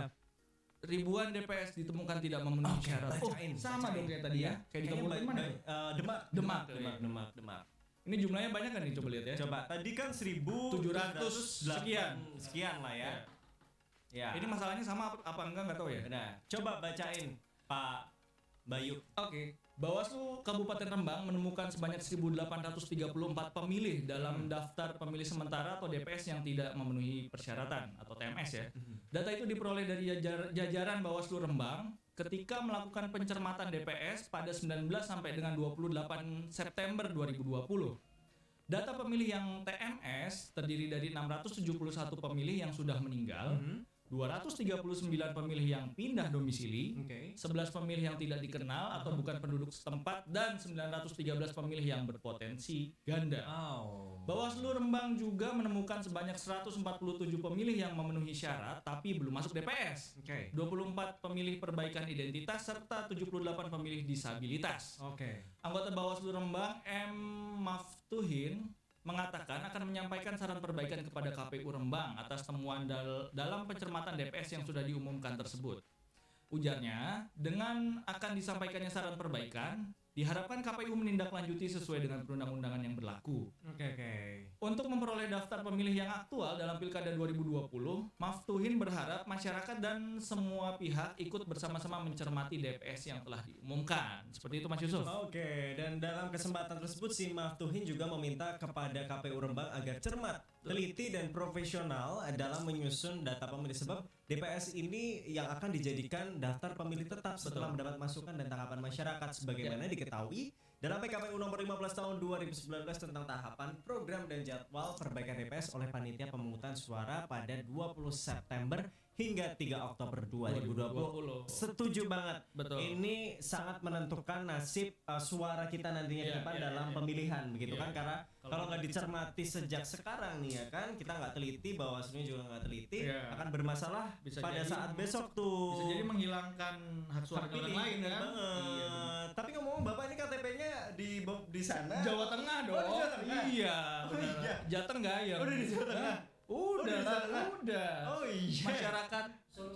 Ribuan DPS ditemukan tidak memenuhi syarat. Sama dong kayak tadi ya. Kayak di kabupaten mana? Demak. Ini jumlahnya banyak kan nih, coba lihat ya. Coba. Tadi kan 1.700 sekian lah ya. Ya. Ini masalahnya sama apa enggak tahu ya. Benar. Coba bacain Pak Bayu. Oke. Bawaslu Kabupaten Rembang menemukan sebanyak 1.834 pemilih dalam daftar pemilih sementara atau DPS yang tidak memenuhi persyaratan atau TMS ya. Data itu diperoleh dari jajaran Bawaslu Rembang ketika melakukan pencermatan DPS pada 19 sampai dengan 28 September 2020. Data pemilih yang TMS terdiri dari 671 pemilih yang sudah meninggal, 239 pemilih yang pindah domisili, 11 pemilih yang tidak dikenal atau bukan penduduk setempat, dan 913 pemilih yang berpotensi ganda. Bawaslu Rembang juga menemukan sebanyak 147 pemilih yang memenuhi syarat tapi belum masuk DPS, 24 pemilih perbaikan identitas, serta 78 pemilih disabilitas. Anggota Bawaslu Rembang M. Maftuhin mengatakan akan menyampaikan saran perbaikan kepada KPU Rembang atas temuan dalam pencermatan DPS yang sudah diumumkan tersebut. Ujarnya, dengan akan disampaikannya saran perbaikan, Diharapkan KPU menindaklanjuti sesuai dengan perundang-undangan yang berlaku. Oke. Untuk memperoleh daftar pemilih yang aktual dalam Pilkada 2020, Maftuhin berharap masyarakat dan semua pihak ikut bersama-sama mencermati DPS yang telah diumumkan. Seperti itu Mas Yusuf. Oke, dan dalam kesempatan tersebut si Maftuhin juga meminta kepada KPU Rembang agar cermat, teliti dan profesional dalam menyusun data pemilih, sebab DPS ini yang akan dijadikan daftar pemilih tetap setelah mendapat masukan dan tanggapan masyarakat, sebagaimana diketahui dalam PKPU nomor 15 tahun 2019 tentang tahapan, program dan jadwal perbaikan DPS oleh panitia pemungutan suara pada 20 September hingga 3 Oktober 2020. Setuju banget. Betul. Ini sangat menentukan nasib suara kita nantinya ke depan dalam pemilihan, begitu kan? Karena kalau nggak dicermati sejak sekarang nih ya kan, kita nggak teliti, Bawaslu juga nggak teliti, akan bermasalah pada saat besok tuh. Bisa jadi menghilangkan hak suara orang lain kan? Tapi ngomong Bapak ini KTP-nya di sana. Jawa Tengah dong. Oh, di Jawa Tengah. Iya, Oh, benar. iya. Jateng Gayam. Udah di Jawa Tengah. Udah. Oh iya. Masyarakat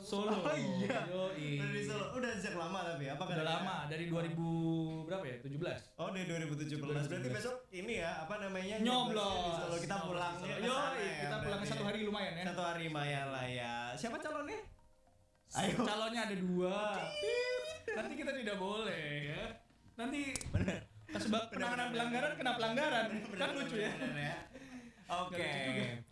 Solo. Oh iya. Yoi. Udah di Solo. Udah sejak lama tapi apa Udah lama, dari 2000 berapa ya? 17. Oh, dari 2017. Berarti besok ini ya, apa namanya? Nyoblos. Di Solo. Kita pulangnya ke sana Yoi, ya, kita pulang berarti. 1 hari lumayan ya. 1 hari lumayan lah ya. Siapa calonnya? Ayo. Calonnya ada 2. Nanti kita tidak boleh ya. Nanti Bener. sebab penanganan pelanggaran kena pelanggaran. Kan lucu ya. Oke.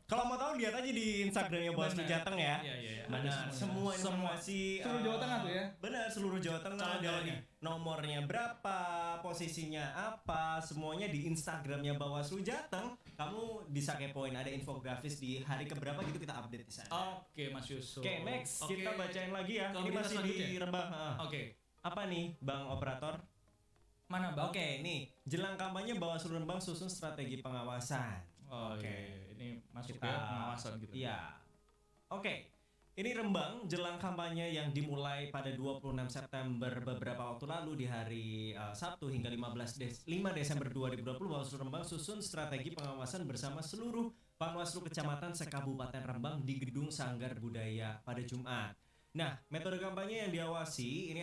Kalau mau tahu lihat aja di Instagramnya Bawaslu Benar. Jateng ya. Iya. Benar. Semua informasi Seluruh Jawa Tengah tuh ya. Benar, seluruh Jawa Tengah. Calon-calonnya. Dari nomornya berapa, posisinya apa, semuanya di Instagramnya Bawaslu Jateng. Kamu bisa kepoin, ada infografis di hari keberapa gitu, kita update di sana. Oke, Mas Yusuf. Oke, next Oke. kita bacain lagi ya. Kalau Ini kita masih selanjutnya. di Rembang. Oke. Apa nih, Bang Operator? Mana, Bang? Oke, nih jelang kampanye Bawaslu Rembang susun strategi pengawasan. Oke. Ini masuk Kita- ya pengawasan gitu. Iya. Oke. Ini Rembang jelang kampanye yang dimulai pada 26 September beberapa waktu lalu di hari Sabtu hingga 5 Desember 2020, Bawaslu Rembang susun strategi pengawasan bersama seluruh Panwaslu Kecamatan se-Kabupaten Rembang di Gedung Sanggar Budaya pada Jumat. Nah, metode kampanye yang diawasi ini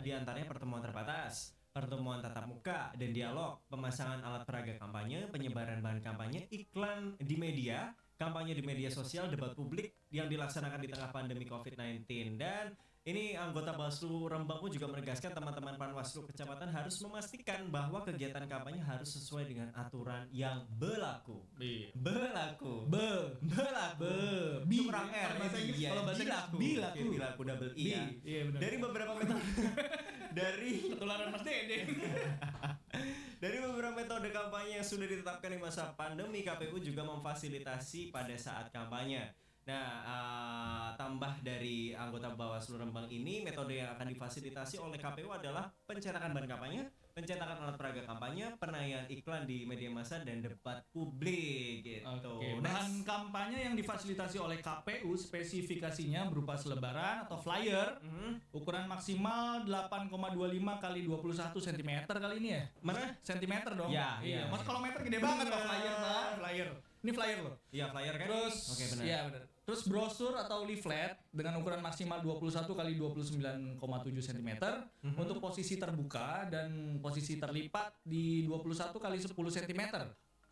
diantaranya pertemuan terbatas, pertemuan tatap muka dan dialog, pemasangan alat peraga kampanye, penyebaran bahan kampanye, iklan di media, kampanye di media sosial, debat publik yang dilaksanakan di tengah pandemi COVID-19. Dan ini anggota Bawaslu Rembang pun juga menegaskan teman-teman Panwaslu Kecamatan harus memastikan bahwa kegiatan kampanye harus sesuai dengan aturan yang berlaku. Iya. Berlaku. Be. Berlaku. Bi. Itu kurang R. Kalau bahasa Inggris- Iya, kalau bahasa Inggris bilaku. bilaku. Oke, bilaku double I ya. Iya benar. Dari beberapa metode dari ketularan Mas Dede. Dari beberapa metode kampanye yang sudah ditetapkan di masa pandemi, KPU juga memfasilitasi pada saat kampanye. Nah, tambah dari anggota Bawaslu Rembang ini, metode yang akan difasilitasi oleh KPU adalah pencetakan bahan kampanye, pencetakan alat peraga kampanye, penayangan iklan di media massa dan debat publik gitu. Oke, bahan kampanye yang difasilitasi oleh KPU spesifikasinya berupa selebaran atau flyer ukuran maksimal 8,25 kali 21 cm kali ini ya. Mana? Sentimeter dong. Ya, iya. Mas kalau meter gede banget Pak flyer, Pak. Flyer. Ini flyer loh. Iya, flyer kan? Terus Oke, benar. iya benar. Terus brosur atau leaflet dengan ukuran maksimal 21 kali 29,7 cm untuk posisi terbuka dan posisi terlipat di 21 kali 10 cm.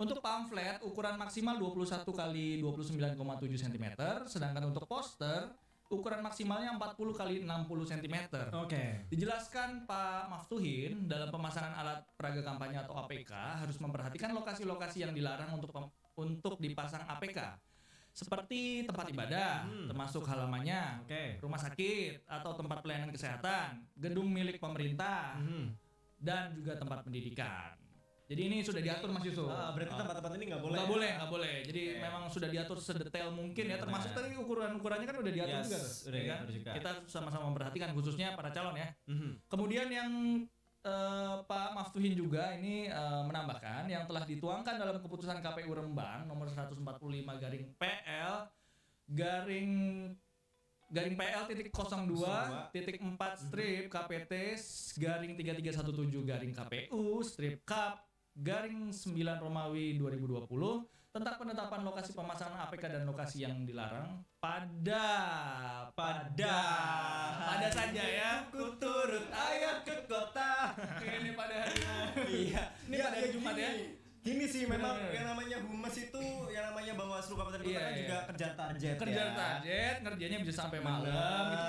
Untuk pamflet ukuran maksimal 21 kali 29,7 cm, sedangkan untuk poster ukuran maksimalnya 40 kali 60 cm. Oke. Dijelaskan Pak Maftuhin dalam pemasangan alat peraga kampanye atau APK harus memperhatikan lokasi-lokasi yang dilarang untuk dipasang APK. Seperti tempat ibadah, termasuk halamannya, Oke. rumah sakit atau tempat pelayanan kesehatan, gedung milik pemerintah, dan juga tempat pendidikan. Jadi ini sudah diatur Mas Yusuf. Berarti tempat-tempat ini nggak boleh. Nggak boleh. Jadi memang sudah diatur sedetail mungkin ya. Termasuk tadi ukurannya kan udah diatur Yes, juga tuh. udah Ya kan? diatur juga. Kita sama-sama memperhatikan khususnya para calon ya. Kemudian yang Pak Maftuhin juga ini menambahkan yang telah dituangkan dalam keputusan KPU Rembang nomor 145 garing PL garing PL titik 02 titik 4 strip KPT garing 3317 garing KPU strip Kap garing 9 Romawi 2020 tentang penetapan lokasi pemasangan APK dan lokasi yang dilarang pada saja ya ku turut ayah ke kota. ini pada hari Gini sih memang Bener. yang namanya humas itu, yang namanya Bawaslu Kabupaten Kota Iya, kan iya. juga kerja target Kerja ya. target, ngerjainnya bisa sampai Bener. malam. Gitu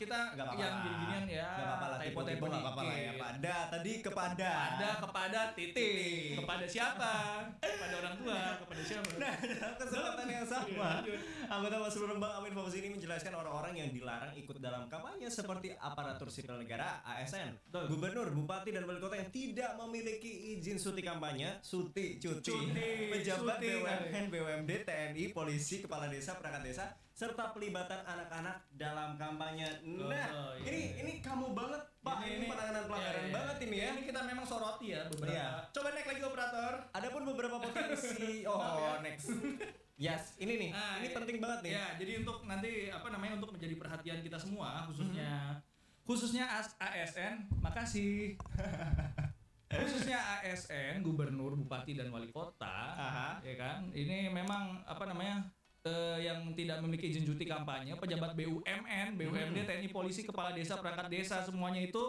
kita Nggak apa-apa yang lah. gini-ginian ya. Nggak apa-apa lah, typo-typo tipe-tipe nggak apa-apa lah ya. dikit. Pada tadi kepada. Kepada titik. Kepada siapa? Kepada orang tua, kepada siapa? Nah, dalam kesempatan yang sama, anggota Bawaslu Rembang Amin Fauzi ini menjelaskan orang-orang yang dilarang ikut dalam kampanye seperti aparatur sipil negara (ASN), gubernur, bupati dan wali kota yang tidak memiliki izin cuti kampanye, cuti, pejabat cuti. BUMN, BUMD, TNI, polisi, kepala desa, perangkat desa, serta pelibatan anak-anak dalam kampanye. Nah, iya. ini kamu banget, Pak. Ini penanganan pelanggaran Iya. banget ini ya. Ini kita memang soroti ya beberapa. Iya. Coba naik lagi operator. Adapun beberapa potensi. Next. Yes, ini nih. Nah, ini penting banget nih. Ya, jadi untuk nanti untuk menjadi perhatian kita semua khususnya ASN, makasih. Khususnya ASN, gubernur, bupati dan wali kota, ya kan? Ini memang yang tidak memiliki izin cuti kampanye, pejabat BUMN, BUMD, TNI, polisi, kepala desa, perangkat desa, semuanya itu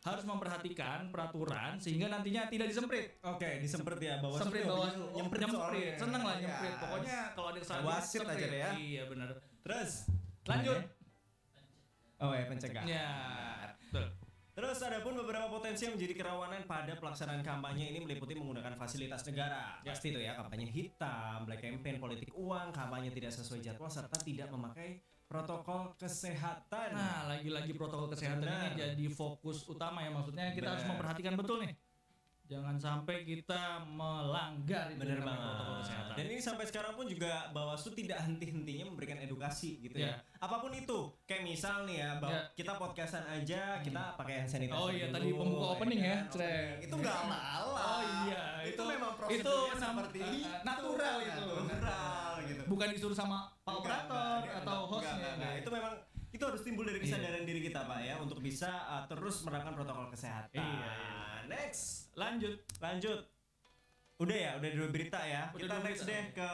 harus memperhatikan peraturan sehingga nantinya tidak disemprit. Oke, disemprit ya, Bawaslu. Semprit nyemprit soalnya. seneng lah Ya. nyemprit. Pokoknya kalau ada kesalahan Wasit semprit. aja deh ya. Iya benar. Terus Lanjut. Oh ya, pencegahan. Ya. Betul. Terus adapun beberapa potensi yang menjadi kerawanan pada pelaksanaan kampanye ini meliputi menggunakan fasilitas negara. Pasti itu ya, kampanye hitam, black campaign, politik uang, kampanye tidak sesuai jadwal serta tidak memakai protokol kesehatan. Nah, lagi-lagi protokol kesehatan Benar. ini jadi fokus utama ya, maksudnya kita harus Benar. memperhatikan betul nih. Jangan sampai kita melanggar itu Bener namanya protokol banget. kesehatan. Dan ini sampai sekarang pun juga Bawaslu tidak henti-hentinya memberikan edukasi gitu ya. Ya. Apapun itu, kayak misal nih ya, Ya. kita podcastan aja, kita pakai hand sanitizer. Oh iya, dulu, tadi pembuka opening ya, kan? Cek. Itu nggak lala. Oh iya, itu memang itu prosedurnya seperti itu. natural itu. Natural gitu. Bukan disuruh sama Pak Operator Enggak, atau hostnya. enggak. Itu memang itu harus timbul dari kesadaran diri kita Pak ya untuk bisa terus menerapkan protokol kesehatan. Iya. Next. Lanjut. Udah ya, udah dua berita ya. Udah Kita dua next berita. deh ke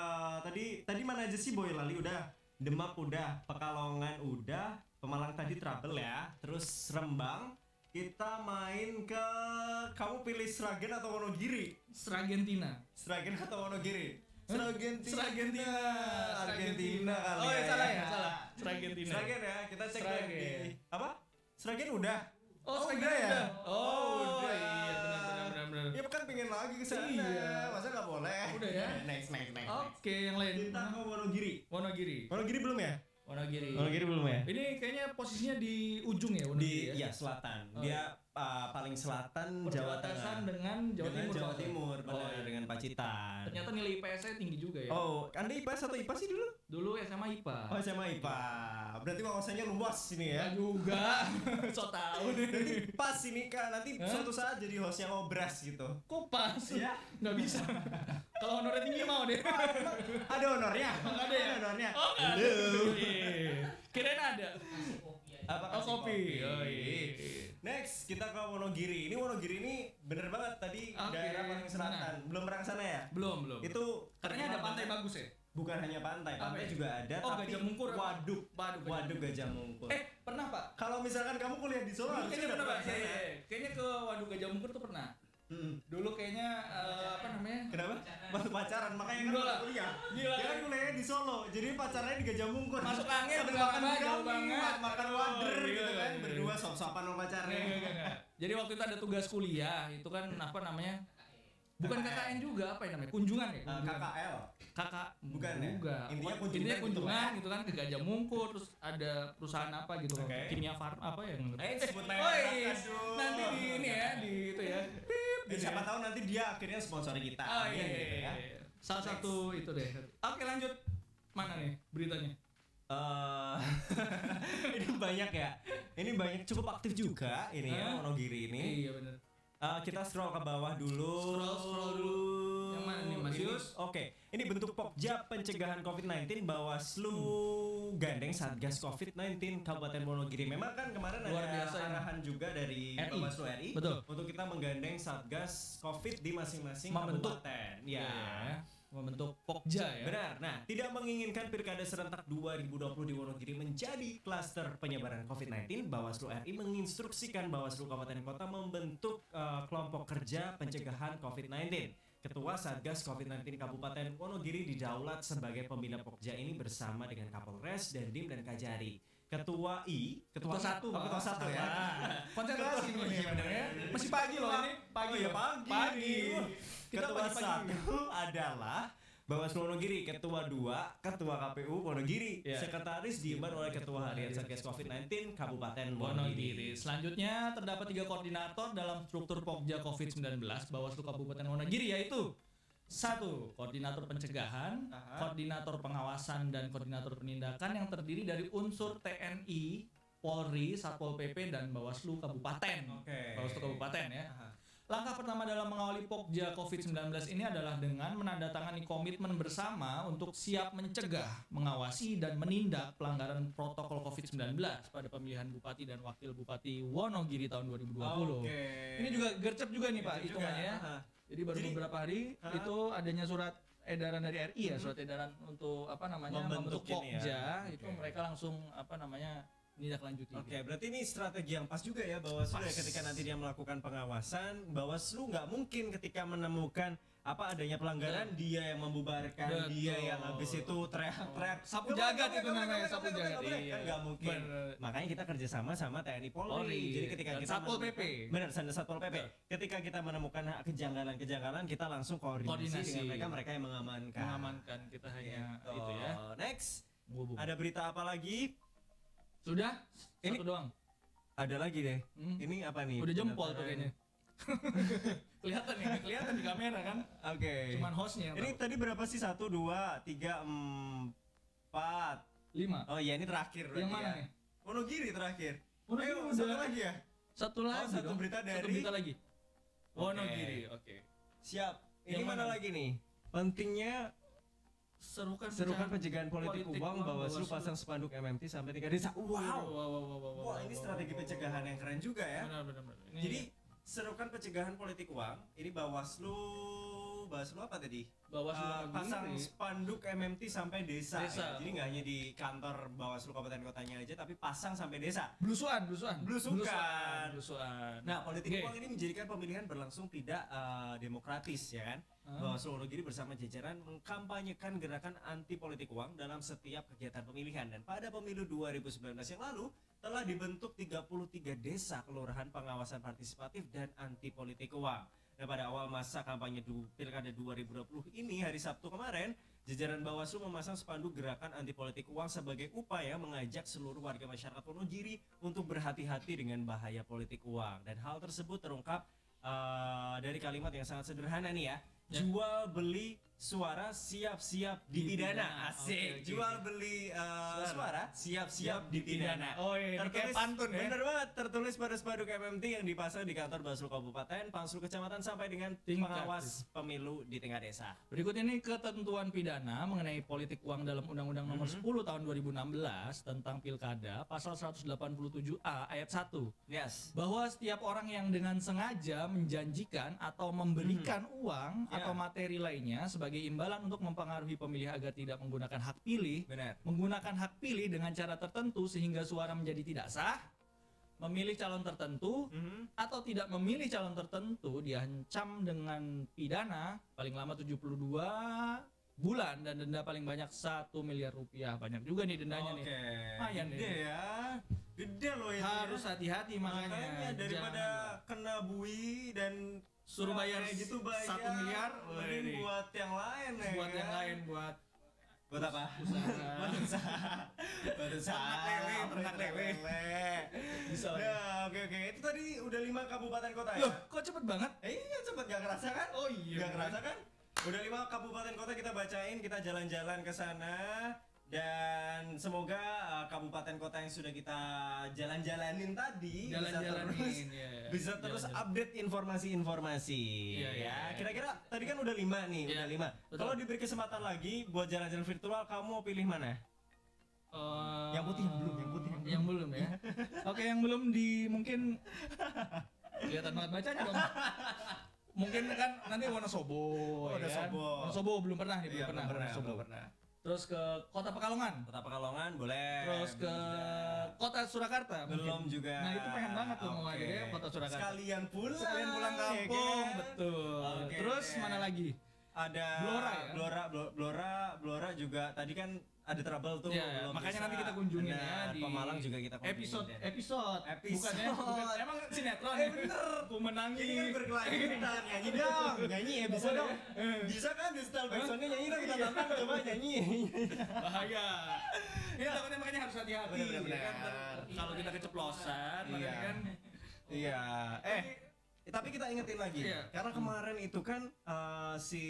tadi mana aja sih Boyolali udah, Demak udah, Pekalongan udah, Pemalang tadi trouble ya. Terus Rembang kita main ke, kamu pilih Sragen atau Wonogiri? Sragentina. Sragen atau Wonogiri? Sragentina. Argentina kali Oh ya salah ya, ya. salah. Sragentina. Sragen ya, kita cek Sragen. di apa? Sragen udah. Oh, Sragen udah ya? udah. Oh, udah. iya benar. Ya kan pengen lagi ke sana. Iya. Masa nggak boleh? Udah ya? Next. Oke, yang lain. Kita ke Wonogiri. Wonogiri. Wonogiri belum ya? Wonogiri. belum ya? Ini kayaknya posisinya di ujung ya Wonogiri Di ya. ya selatan. Oh, Dia paling selatan Jawa Perbatasan Tengah. dengan Jawa Dengan Timur. Jawa Pak. Timur, Oh, benar, iya. dengan Pacitan. Ternyata nilai IPS-nya tinggi juga ya. Oh, Anda IPS atau IPA sih dulu? Dulu SMA IPA. Oh, SMA IPA. Berarti wawasannya luas ini ya. Ya juga. So tahu nih. Berarti pas ini kan nanti Hah? suatu saat jadi host yang ngobras gitu. Kok pas? Iya. Nggak bisa. Kalau honornya tinggi mau deh. Ada honornya? Nggak ada ya? Ada honornya. Oh nggak ada. Iya. Kirain ada. Apa Oh kasih kopi. Oh iya. Next, kita ke Wonogiri. Ini Wonogiri ini bener banget tadi Oke. daerah paling selatan. Belum pernah ke sana ya? Belum. Itu Katanya ada terkenal pantai banget. bagus ya? Bukan hanya pantai, Apa pantai ya? juga ada. Oh, tapi Gajah Mungkur apa? waduk. Waduk Gajah Mungkur. Pernah Pak? Kalau misalkan kamu kuliah di Solo, harusnya Kayaknya udah pernah Pak. ke sana. Iya. Kayaknya ke Waduk Gajah Mungkur tuh pernah. Dulu kayaknya Kenapa? Waktu pacaran, makanya kan Enggak lah. kuliah. Gila. Dia kan kuliahnya di Solo, jadi pacarnya di Gajah Mungkur. Masuk angin, Sambil jauh makan banget, jauh gurami, banget. makan Aduh, wader iya, gitu kan, iya. berdua sop-sopan sama pacarnya. Enggak. Jadi waktu itu ada tugas kuliah, itu kan apa namanya? Bukan KKN juga, apa yang namanya? Kunjungan ya? Kunjungan. KKL. Kakak Bukan ya? Enggak. Intinya Intinya kunjungan kunjungan gitu gitu kan ke Gajah Mungkur, terus ada perusahaan apa gitu Oke. Kimia Farma apa yang Sebut merek. Oh, Aduh. nanti di ini ya, di itu ya. Pip, gitu Siapa ya. tahu nanti dia akhirnya sponsori kita. Oh iya, Gitu iya, ya. iya. Salah satu itu deh. Oke, lanjut. Mana nih beritanya? Ini banyak ya. Ini banyak, cukup aktif juga ini ya Hah? Wonogiri ini. Iya benar. Kita scroll ke bawah dulu. Scroll dulu. Yang mana nih, Mas Ini- Yus? Oke, ini bentuk Pokja pencegahan COVID-19 Bawaslu gandeng Satgas COVID-19 Kabupaten Wonogiri. Memang kan kemarin Luar ada biasa ini. arahan juga dari RI. Bawaslu RI Betul. untuk kita menggandeng Satgas COVID di masing-masing Membentuk. kabupaten. Iya. Ya. membentuk Pokja ya. Benar. Nah, tidak menginginkan Pilkada serentak 2020 di Wonogiri menjadi klaster penyebaran COVID-19, Bawaslu RI menginstruksikan Bawaslu Kabupaten Kota membentuk kelompok kerja pencegahan COVID-19. Ketua Satgas COVID-19 Kabupaten Wonogiri didaulat sebagai pembina Pokja ini bersama dengan Kapolres, Dandim, dan Kajari. Ketua satu ya. Konsentrasi ini sebenarnya. Masih pagi loh ini. Pagi. Ketua satu adalah Bawaslu Wonogiri, ketua 2 Ketua KPU Wonogiri, sekretaris diemban oleh Ketua Harian Satgas COVID-19 Kabupaten Wonogiri. Selanjutnya terdapat 3 koordinator dalam struktur Pokja COVID-19 Bawaslu Kabupaten Wonogiri, yaitu 1. Koordinator pencegahan, koordinator pengawasan, dan koordinator penindakan yang terdiri dari unsur TNI, Polri, Satpol PP, dan Bawaslu Kabupaten. Bawaslu Kabupaten ya. Langkah pertama dalam mengawali Pokja COVID-19 ini adalah dengan menandatangani komitmen bersama untuk siap mencegah, mengawasi, dan menindak pelanggaran protokol COVID-19 pada pemilihan Bupati dan Wakil Bupati Wonogiri tahun 2020. Ini juga gercep juga nih Pak hitungannya ya. Jadi baru beberapa hari itu adanya surat edaran dari RI ya, surat edaran untuk membentuk Pokja, itu mereka langsung menindaklanjuti. Berarti ini strategi yang pas juga ya Bawaslu ya, ketika nanti dia melakukan pengawasan, Bawaslu nggak mungkin ketika menemukan adanya pelanggaran dia yang membubarkan, dia yang habis itu teriak-teriak sapu jagat itu namanya, sapu jagat. Kan nggak mungkin. Makanya kita kerjasama sama TNI Polri. Jadi ketika kita Satpol PP. Benar, Satpol PP. Ketika kita menemukan kejanggalan-kejanggalan, kita langsung koordinasi dengan mereka yang mengamankan. Kita hanya itu ya. Next. Ada berita apa lagi? Sudah? Satu doang. Ada lagi deh. Ini apa nih? Udah jempol tuh kayaknya. kelihatan di kamera kan? Cuman hostnya. Ini tadi berapa sih? 1, 2, 3, 4, 5. Oh iya, ini terakhir. Yang mana nih? Wonogiri terakhir. Wonogiri satu lagi ya? Satu lagi. Satu berita dari. Satu berita lagi. Wonogiri. Siap. Ini mana lagi nih? Pentingnya serukan pencegahan politik uang, Bawaslu pasang spanduk MMT sampai 3 desa. Wah, ini strategi pencegahan yang keren juga ya. Benar. Jadi serukan pencegahan politik uang, ini Bawaslu apa tadi? Bawaslu pasang spanduk MMT sampai desa. Ya. Jadi nggak hanya di kantor Bawaslu kabupaten kotanya aja, tapi pasang sampai desa. Blusukan. Nah, politik uang ini menjadikan pemilihan berlangsung tidak demokratis, ya kan? Bawaslu Wonogiri bersama jajaran mengkampanyekan gerakan anti politik uang dalam setiap kegiatan pemilihan, dan pada pemilu 2019 yang lalu telah dibentuk 33 desa kelurahan pengawasan partisipatif dan anti politik uang. Nah, pada awal masa kampanye Pilkada 2020 ini, hari Sabtu kemarin, jajaran Bawaslu memasang spanduk gerakan anti politik uang sebagai upaya mengajak seluruh warga masyarakat Wonogiri untuk berhati-hati dengan bahaya politik uang. Dan hal tersebut terungkap dari kalimat yang sangat sederhana nih ya. Jual beli suara siap-siap dipidana. Asik. Jual beli suara siap-siap dipidana. Oh iya, ini kayak pantun ya. Bener banget, tertulis pada spanduk MMT yang dipasang di kantor Bawaslu Kabupaten, Pansel Kecamatan sampai dengan pengawas pemilu di tingkat desa. Berikut ini ketentuan pidana mengenai politik uang dalam Undang-Undang Nomor 10 Tahun 2016 tentang Pilkada, pasal 187A ayat 1. Yes. Bahwa setiap orang yang dengan sengaja menjanjikan atau memberikan uang atau materi lainnya sebagai imbalan untuk mempengaruhi pemilih agar tidak menggunakan hak pilih, menggunakan hak pilih dengan cara tertentu sehingga suara menjadi tidak sah, memilih calon tertentu, atau tidak memilih calon tertentu, diancam dengan pidana paling lama 72 bulan dan denda paling banyak 1 miliar rupiah. Banyak juga nih dendanya nih. Lumayan gede nih. Ya. Gede loh ini. Harus hati-hati makanya. Daripada kena bui dan suruh bayar gitu, 1 miliar buat yang lain ya. Buat yang lain, buat apa? Usaha. Ternak lele. Bisa. Ya, oke. Itu tadi udah 5 kabupaten kota ya. Loh, kok cepet banget? Iya, cepet, gak kerasa kan? Oh iya. Gak kerasa kan? Udah 5 kabupaten kota kita bacain, kita jalan-jalan ke sana. Dan semoga kabupaten kota yang sudah kita jalan-jalanin tadi bisa terus update informasi-informasi. Ya. Kira-kira tadi kan udah 5 nih, udah 5. Kalau diberi kesempatan lagi buat jalan-jalan virtual, kamu mau pilih mana? Yang putih yang belum ya. Oke, yang belum mungkin kelihatan banget bacanya dong. Mungkin kan nanti Wonosobo. Wonosobo. Wonosobo belum pernah nih, Iya, belum pernah. Wonosobo. belum pernah. Terus ke Kota Pekalongan. Kota Pekalongan boleh. Terus ke Kota Surakarta belum mungkin. juga. Nah itu pengen banget tuh mau Oke. ya Kota Surakarta. Sekalian pulang pulang ya kampung, kan? betul. Oke. Terus mana lagi? Ada Blora ya? Blora juga tadi kan ada trouble tuh. Ya, belum makanya bisa. nanti kita kunjungin Benar, ya di Pemalang juga kita kunjungin. episode. Bukan ya? Bukan. Emang sinetron ya? Bener. Ku menangi. Ini kan berkelanjutan, nyanyi dong, nyanyi ya bisa dong. Bisa kan di style backsoundnya nyanyi dong, kita tantang coba nyanyi. Bahaya. Ini takutnya makanya harus hati-hati. Bener. Ya kan? Kalau kita keceplosan, Iya. makanya kan. Iya. Tapi kita ingetin lagi, Iya. karena kemarin itu kan si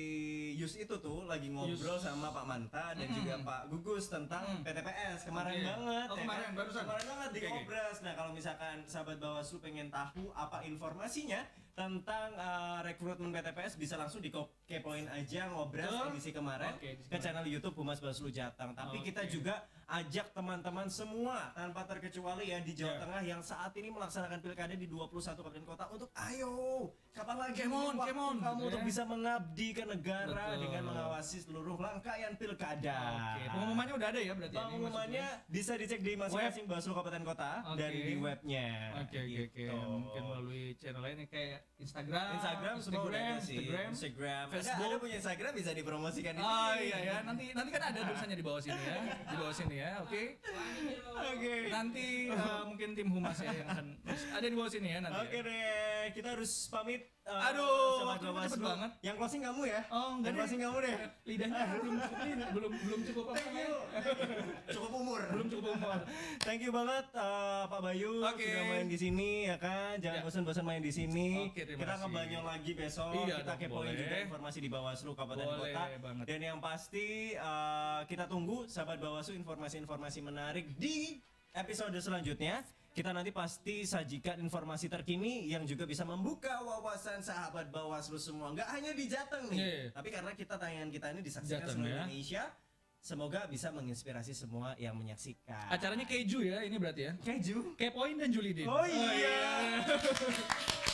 Yus itu tuh lagi ngobrol sama Pak Manta dan juga Pak Gugus tentang PTPS kemarin Oke. banget. Oh, ya kemarin, kan? barusan? Kemarin banget di Oke. Ngobras. Nah kalau misalkan sahabat Bawaslu pengen tahu apa informasinya tentang rekrutmen PTPS bisa langsung dikepoin aja Ngobras Betul. edisi kemarin Oke, edisi ke channel YouTube Humas Bawaslu Jateng. Tapi kita Oke. juga ajak teman-teman semua tanpa terkecuali ya di Jawa Tengah yang saat ini melaksanakan pilkada di 21 kabupaten kota untuk ayo kapan lagi Come on, waktu come on, kamu gitu untuk ya. bisa mengabdi ke negara Betul. dengan mengawasi seluruh rangkaian pilkada. Oke, pengumumannya udah ada ya berarti. ya, ini Pengumumannya bisa dicek di masing-masing Bawaslu kabupaten kota Oke. dan di webnya. Oke. Gitu. Mungkin melalui channel lainnya kayak Instagram semua udah ada sih. Instagram. Facebook. Ada punya Instagram bisa dipromosikan di Oh sini. iya ya, nanti kan ada tulisannya di bawah sini ya, di bawah sini ya, oke. Oke. Nanti mungkin tim humas ya yang akan ada di bawah sini ya nanti. Oke ya. deh, kita harus pamit. Aduh, Sobat waktunya cepet Bawaslu. banget. Yang closing kamu ya? Oh enggak Yang deh. closing kamu deh. Lidahnya belum cukup apa Thank you. Cukup umur. belum cukup umur. Thank you banget Pak Bayu Oke. sudah main di sini ya kan. Jangan Ya. bosan-bosan main di sini. Oke, terima Kita kasih. ngebanyol lagi besok. Iya Kita dong, kepoin boleh. juga informasi di Bawaslu Kabupaten Boleh Kota. banget. Dan yang pasti kita tunggu sahabat Bawaslu informasi-informasi menarik di episode selanjutnya. Kita nanti pasti sajikan informasi terkini yang juga bisa membuka wawasan sahabat Bawaslu semua. Nggak hanya di Jateng nih, Iya. tapi karena tayangan kita ini disaksikan Jateng, seluruh ya. Indonesia. Semoga bisa menginspirasi semua yang menyaksikan. Acaranya keju ya ini berarti ya. Keju. Kepoin dan Julidin. Oh iya.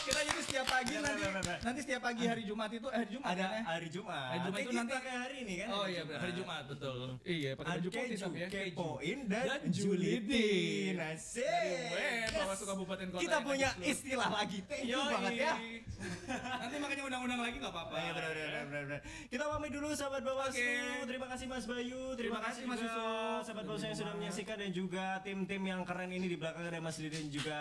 Kita jadi setiap pagi Benar. nanti setiap pagi hari Jumat itu hari Jumat Ada kan ya? hari Jumat. Hari Jumat itu Kita nanti pakai hari ini kan. Oh iya benar hari Jumat betul. Iya pakai baju putih Keju, tapi ya. Keju. kepoin dan Dan julidin. julidin. Asik. Dari Bawaslu Kabupaten Kota. Kita yang punya ada di seluruh- istilah lagi. Thank you Yoi. banget ya. Nanti makanya undang-undang lagi nggak apa-apa. Iya, benar. Kita pamit dulu sahabat Bawaslu. Oke. Terima kasih Mas Bayu. Terima kasih Mas juga Yusuf. sahabat Bawaslu yang sudah menyaksikan dan juga tim-tim yang keren ini di belakang ada Mas Didi dan juga